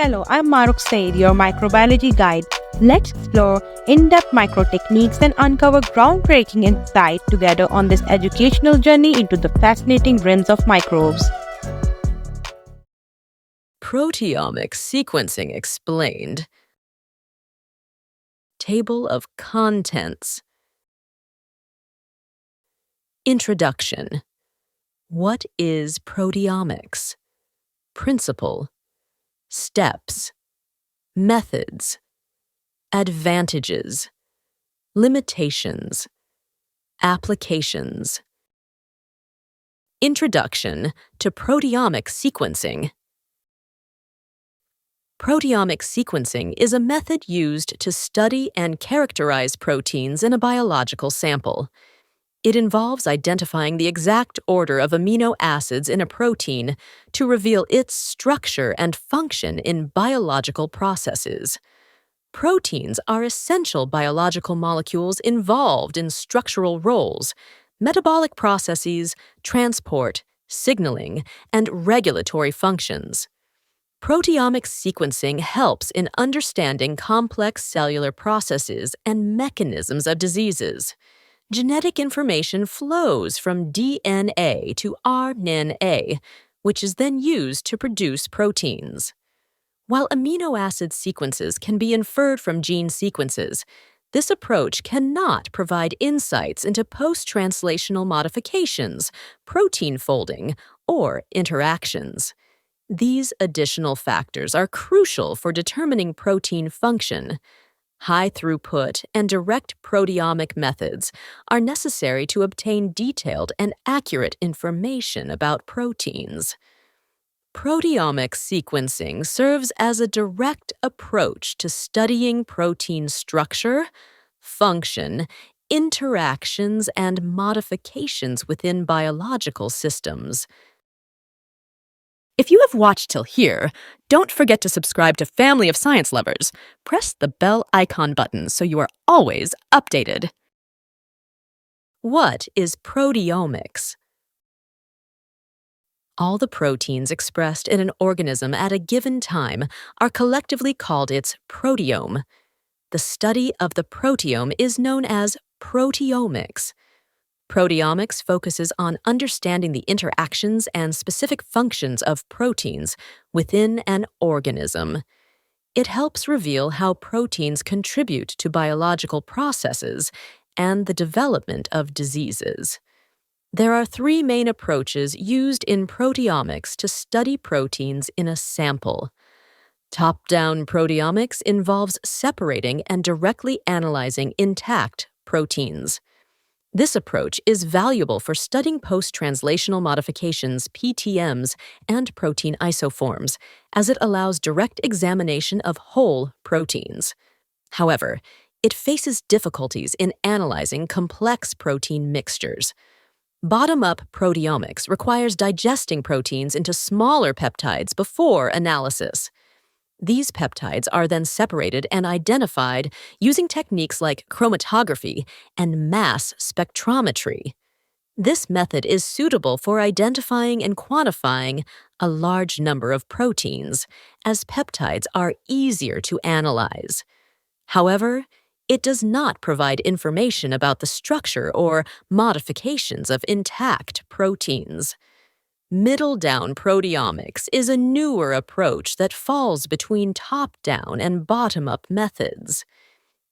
Hello, I'm Maruk Said, your microbiology guide. Let's explore in-depth micro techniques and uncover groundbreaking insight together on this educational journey into the fascinating realms of microbes. Proteomic Sequencing Explained. Table of Contents. Introduction. What is proteomics? Principle. Steps. Methods. Advantages. Limitations. Applications. Introduction to proteomic sequencing. Proteomic sequencing is a method used to study and characterize proteins in a biological sample. It involves identifying the exact order of amino acids in a protein to reveal its structure and function in biological processes. Proteins are essential biological molecules involved in structural roles, metabolic processes, transport, signaling, and regulatory functions. Proteomic sequencing helps in understanding complex cellular processes and mechanisms of diseases. Genetic information flows from DNA to RNA, which is then used to produce proteins. While amino acid sequences can be inferred from gene sequences, this approach cannot provide insights into post-translational modifications, protein folding, or interactions. These additional factors are crucial for determining protein function. High-throughput and direct proteomic methods are necessary to obtain detailed and accurate information about proteins. Proteomic sequencing serves as a direct approach to studying protein structure, function, interactions, and modifications within biological systems. If you have watched till here, don't forget to subscribe to Family of Science Lovers. Press the bell icon button so you are always updated. What is proteomics? All the proteins expressed in an organism at a given time are collectively called its proteome. The study of the proteome is known as proteomics. Proteomics focuses on understanding the interactions and specific functions of proteins within an organism. It helps reveal how proteins contribute to biological processes and the development of diseases. There are three main approaches used in proteomics to study proteins in a sample. Top-down proteomics involves separating and directly analyzing intact proteins. This approach is valuable for studying post-translational modifications, PTMs, and protein isoforms, as it allows direct examination of whole proteins. However, it faces difficulties in analyzing complex protein mixtures. Bottom-up proteomics requires digesting proteins into smaller peptides before analysis. These peptides are then separated and identified using techniques like chromatography and mass spectrometry. This method is suitable for identifying and quantifying a large number of proteins, as peptides are easier to analyze. However, it does not provide information about the structure or modifications of intact proteins. Middle-down proteomics is a newer approach that falls between top-down and bottom-up methods.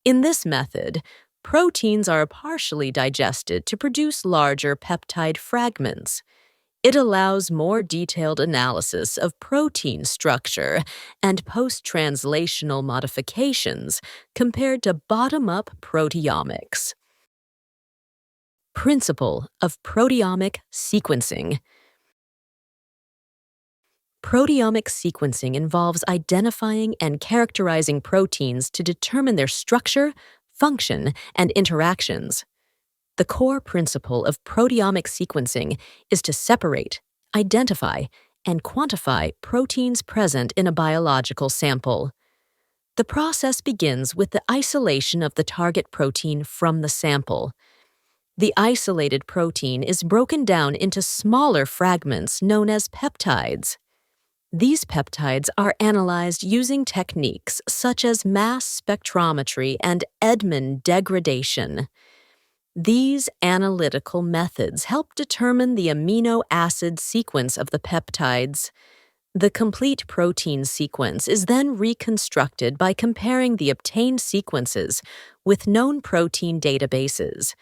In this method, proteins are partially digested to produce larger peptide fragments. It allows more detailed analysis of protein structure and post-translational modifications compared to bottom-up proteomics. Principle of proteomic sequencing. Proteomic sequencing involves identifying and characterizing proteins to determine their structure, function, and interactions. The core principle of proteomic sequencing is to separate, identify, and quantify proteins present in a biological sample. The process begins with the isolation of the target protein from the sample. The isolated protein is broken down into smaller fragments known as peptides. These peptides are analyzed using techniques such as mass spectrometry and Edman degradation. These analytical methods help determine the amino acid sequence of the peptides. The complete protein sequence is then reconstructed by comparing the obtained sequences with known protein databases.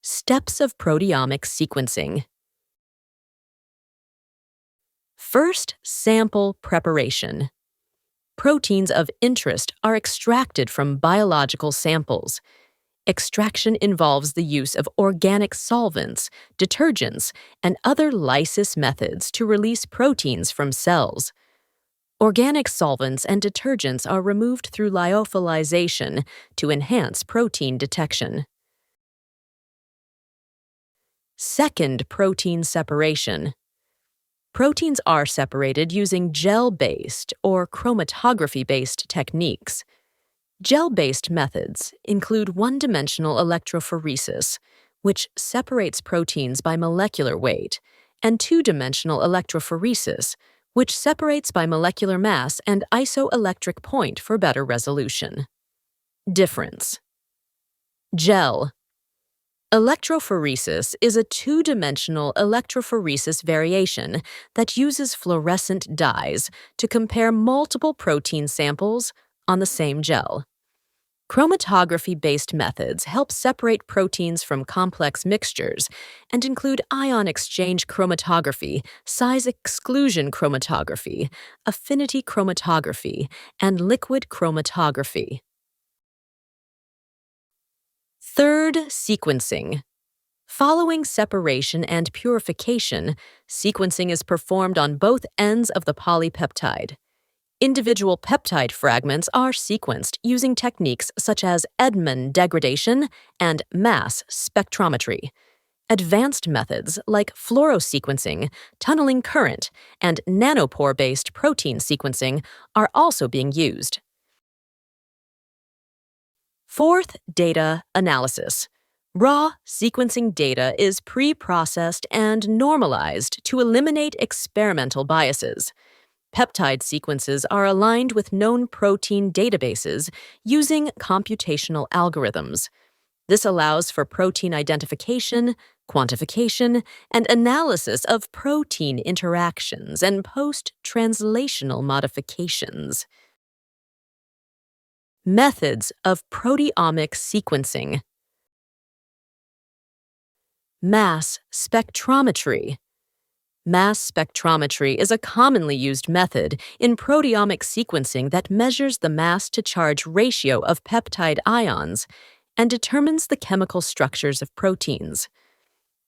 Steps of proteomic sequencing. First, sample preparation. Proteins of interest are extracted from biological samples. Extraction involves the use of organic solvents, detergents, and other lysis methods to release proteins from cells. Organic solvents and detergents are removed through lyophilization to enhance protein detection. Second, protein separation. Proteins are separated using gel-based or chromatography-based techniques. Gel-based methods include one-dimensional electrophoresis, which separates proteins by molecular weight, and two-dimensional electrophoresis, which separates by molecular mass and isoelectric point for better resolution. Difference. Gel. Electrophoresis is a two-dimensional electrophoresis variation that uses fluorescent dyes to compare multiple protein samples on the same gel. Chromatography-based methods help separate proteins from complex mixtures and include ion exchange chromatography, size exclusion chromatography, affinity chromatography, and liquid chromatography. Third, sequencing. Following separation and purification, sequencing is performed on both ends of the polypeptide. Individual peptide fragments are sequenced using techniques such as Edman degradation and mass spectrometry. Advanced methods like fluorosequencing, tunneling current, and nanopore-based protein sequencing are also being used. Fourth, data analysis. Raw sequencing data is pre-processed and normalized to eliminate experimental biases. Peptide sequences are aligned with known protein databases using computational algorithms. This allows for protein identification, quantification, and analysis of protein interactions and post-translational modifications. Methods of proteomic sequencing. Mass spectrometry. Mass spectrometry is a commonly used method in proteomic sequencing that measures the mass-to-charge ratio of peptide ions and determines the chemical structures of proteins.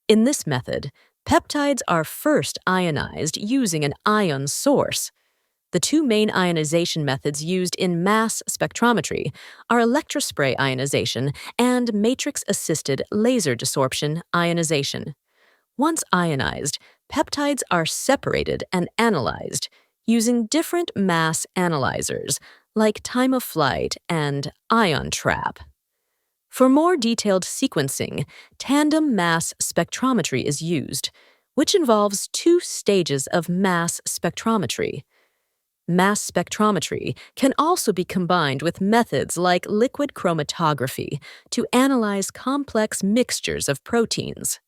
In this method, peptides are first ionized using an ion source. The two main ionization methods used in mass spectrometry are electrospray ionization and matrix-assisted laser desorption ionization. Once ionized, peptides are separated and analyzed using different mass analyzers like time of flight and ion trap. For more detailed sequencing, tandem mass spectrometry is used, which involves two stages of mass spectrometry. Mass spectrometry can also be combined with methods like liquid chromatography to analyze complex mixtures of proteins.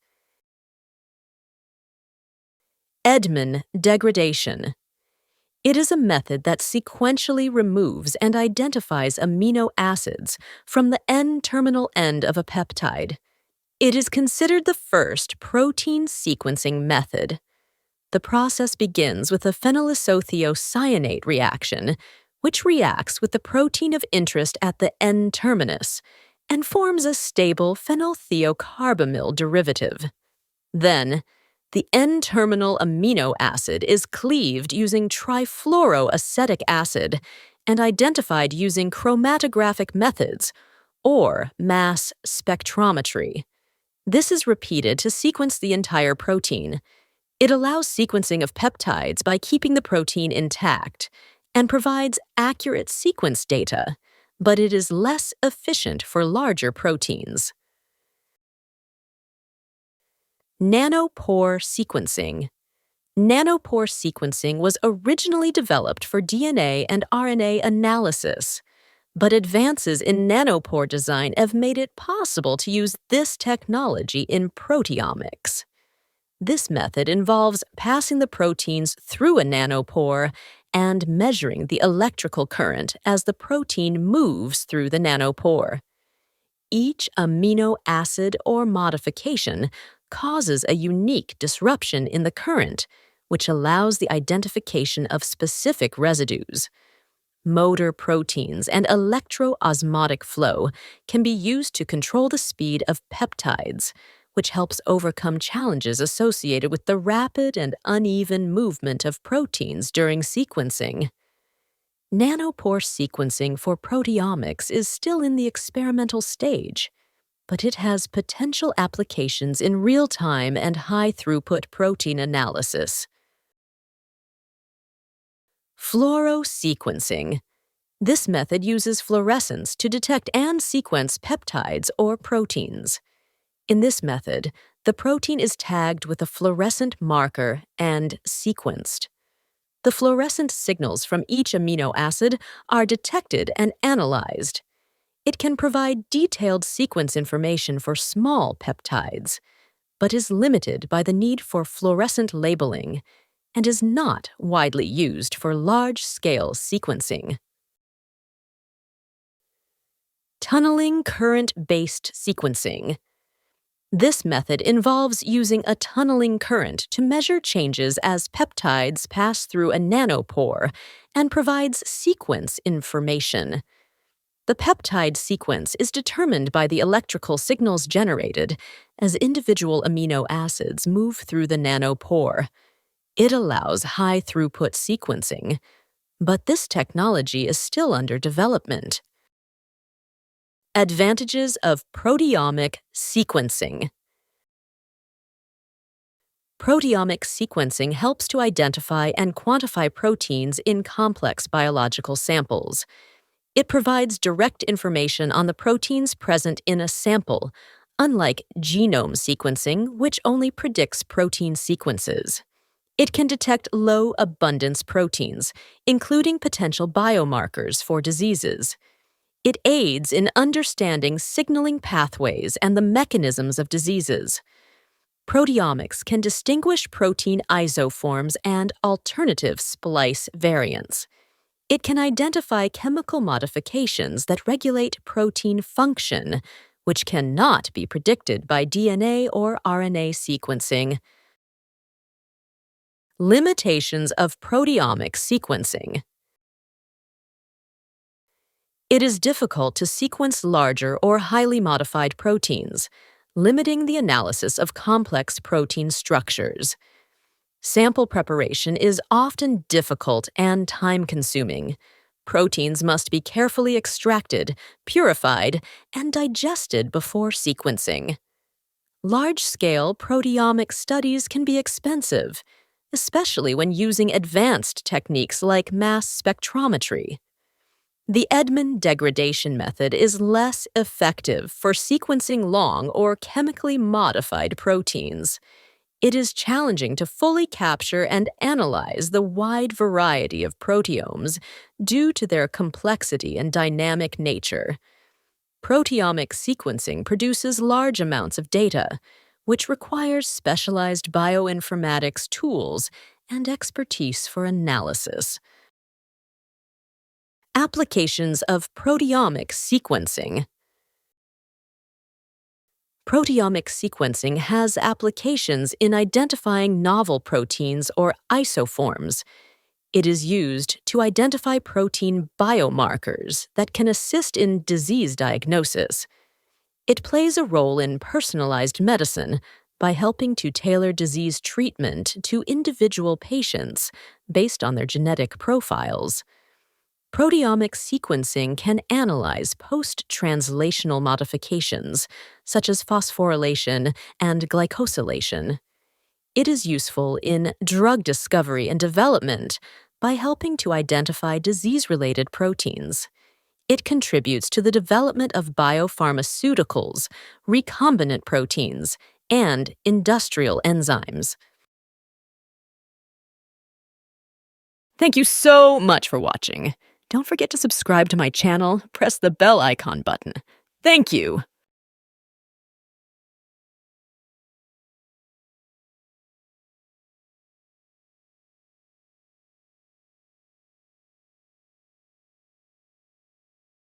Edman degradation. It is a method that sequentially removes and identifies amino acids from the N-terminal end of a peptide. It is considered the first protein sequencing method. The process begins with a phenylisothiocyanate reaction, which reacts with the protein of interest at the N-terminus and forms a stable phenylthiocarbamyl derivative. Then, the N-terminal amino acid is cleaved using trifluoroacetic acid and identified using chromatographic methods, or mass spectrometry. This is repeated to sequence the entire protein. It allows sequencing of peptides by keeping the protein intact and provides accurate sequence data, but it is less efficient for larger proteins. Nanopore sequencing. Nanopore sequencing was originally developed for DNA and RNA analysis, but advances in nanopore design have made it possible to use this technology in proteomics. This method involves passing the proteins through a nanopore and measuring the electrical current as the protein moves through the nanopore. Each amino acid or modification causes a unique disruption in the current, which allows the identification of specific residues. Motor proteins and electroosmotic flow can be used to control the speed of peptides, which helps overcome challenges associated with the rapid and uneven movement of proteins during sequencing. Nanopore sequencing for proteomics is still in the experimental stage, but it has potential applications in real-time and high-throughput protein analysis. Fluorosequencing. This method uses fluorescence to detect and sequence peptides or proteins. In this method, the protein is tagged with a fluorescent marker and sequenced. The fluorescent signals from each amino acid are detected and analyzed. It can provide detailed sequence information for small peptides, but is limited by the need for fluorescent labeling and is not widely used for large-scale sequencing. Tunneling current-based sequencing. This method involves using a tunneling current to measure changes as peptides pass through a nanopore and provides sequence information. The peptide sequence is determined by the electrical signals generated as individual amino acids move through the nanopore. It allows high-throughput sequencing, but this technology is still under development. Advantages of proteomic sequencing. Proteomic sequencing helps to identify and quantify proteins in complex biological samples. It provides direct information on the proteins present in a sample, unlike genome sequencing, which only predicts protein sequences. It can detect low-abundance proteins, including potential biomarkers for diseases. It aids in understanding signaling pathways and the mechanisms of diseases. Proteomics can distinguish protein isoforms and alternative splice variants. It can identify chemical modifications that regulate protein function, which cannot be predicted by DNA or RNA sequencing. Limitations of proteomic sequencing. It is difficult to sequence larger or highly modified proteins, limiting the analysis of complex protein structures. Sample preparation is often difficult and time-consuming. Proteins must be carefully extracted, purified, and digested before sequencing. Large-scale proteomic studies can be expensive, especially when using advanced techniques like mass spectrometry. The Edman degradation method is less effective for sequencing long or chemically modified proteins. It is challenging to fully capture and analyze the wide variety of proteomes due to their complexity and dynamic nature. Proteomic sequencing produces large amounts of data, which requires specialized bioinformatics tools and expertise for analysis. Applications of proteomic sequencing. Proteomic sequencing has applications in identifying novel proteins or isoforms. It is used to identify protein biomarkers that can assist in disease diagnosis. It plays a role in personalized medicine by helping to tailor disease treatment to individual patients based on their genetic profiles. Proteomic sequencing can analyze post-translational modifications, such as phosphorylation and glycosylation. It is useful in drug discovery and development by helping to identify disease-related proteins. It contributes to the development of biopharmaceuticals, recombinant proteins, and industrial enzymes. Thank you so much for watching. Don't forget to subscribe to my channel, press the bell icon button. Thank you!